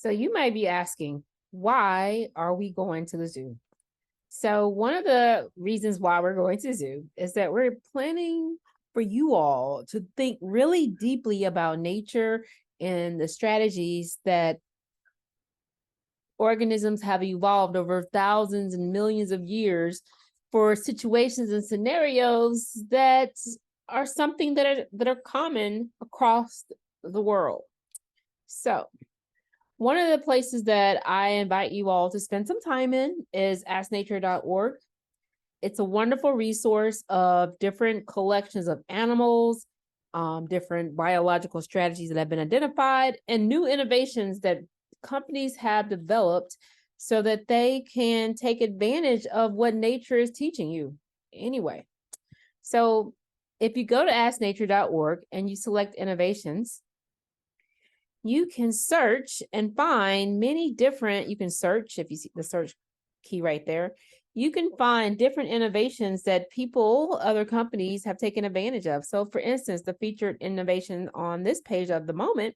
So you might be asking, why are we going to the zoo? So one of the reasons why we're going to the zoo is that we're planning for you all to think really deeply about nature and the strategies that organisms have evolved over thousands and millions of years for situations and scenarios that are something that are common across the world. So one of the places that I invite you all to spend some time in is asknature.org. It's a wonderful resource of different collections of animals, different biological strategies that have been identified, and new innovations that companies have developed so that they can take advantage of what nature is teaching you anyway. So if you go to asknature.org and you select innovations, you can search and find many different, you can search, if you see the search key right there, you can find different innovations that people, other companies have taken advantage of. So for instance, the featured innovation on this page of the moment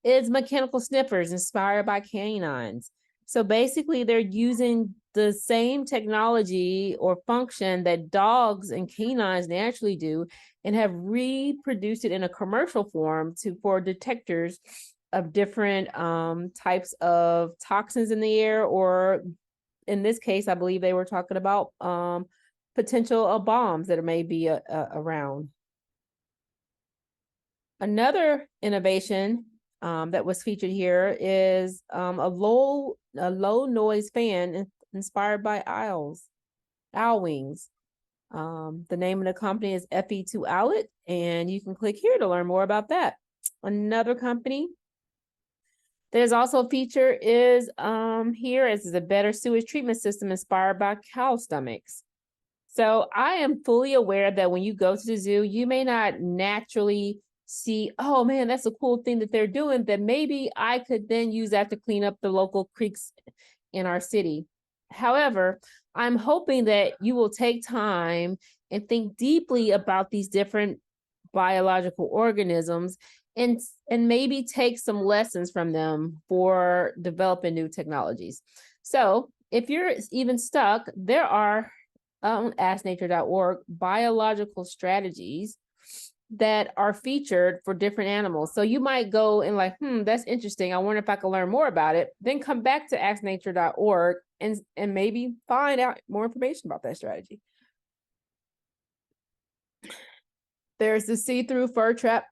is mechanical sniffers inspired by canines. So basically they're using the same technology or function that dogs and canines naturally do and have reproduced it in a commercial form for detectors of different types of toxins in the air, or in this case, I believe they were talking about potential bombs that may be around. Another innovation that was featured here is a low noise fan inspired by owl wings. The name of the company is FE2 Owlet, and you can click here to learn more about that. Another company there's also a feature is here is a better sewage treatment system inspired by cow stomachs. So I am fully aware that when you go to the zoo, you may not naturally see, oh man, that's a cool thing that they're doing, that maybe I could then use that to clean up the local creeks in our city. However, I'm hoping that you will take time and think deeply about these different biological organisms and maybe take some lessons from them for developing new technologies. So if you're even stuck, there are on asknature.org biological strategies that are featured for different animals. So you might go and like, that's interesting. I wonder if I can learn more about it. Then come back to asknature.org and maybe find out more information about that strategy. There's the see-through fur traps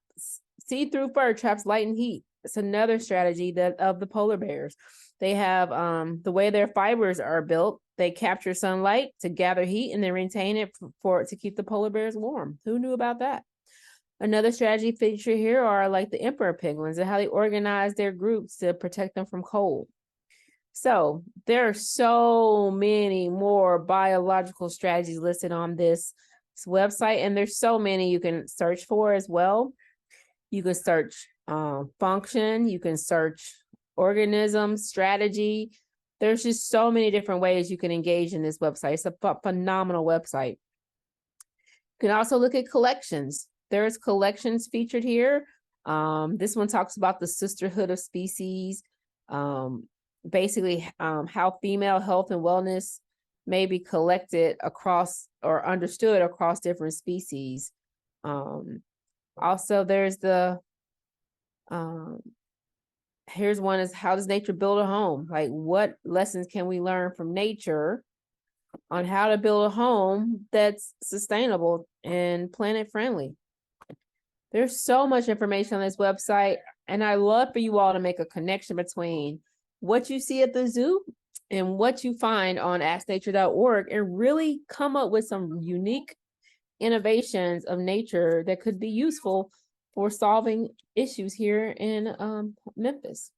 light and heat. It's another strategy that of the polar bears. They have the way their fibers are built. They capture sunlight to gather heat and then retain it to keep the polar bears warm. Who knew about that? Another strategy featured here are like the emperor penguins and how they organize their groups to protect them from cold. So there are so many more biological strategies listed on this website, and there's so many you can search for as well. You can search function, you can search organism, strategy. There's just so many different ways you can engage in this website. It's a phenomenal website. You can also look at collections. There's collections featured here. This one talks about the sisterhood of species, basically how female health and wellness may be collected across or understood across different species. Also, there's the here's one is how does nature build a home? Like what lessons can we learn from nature on how to build a home that's sustainable and planet friendly? There's so much information on this website, and I love for you all to make a connection between what you see at the zoo and what you find on asknature.org and really come up with some unique innovations of nature that could be useful for solving issues here in Memphis.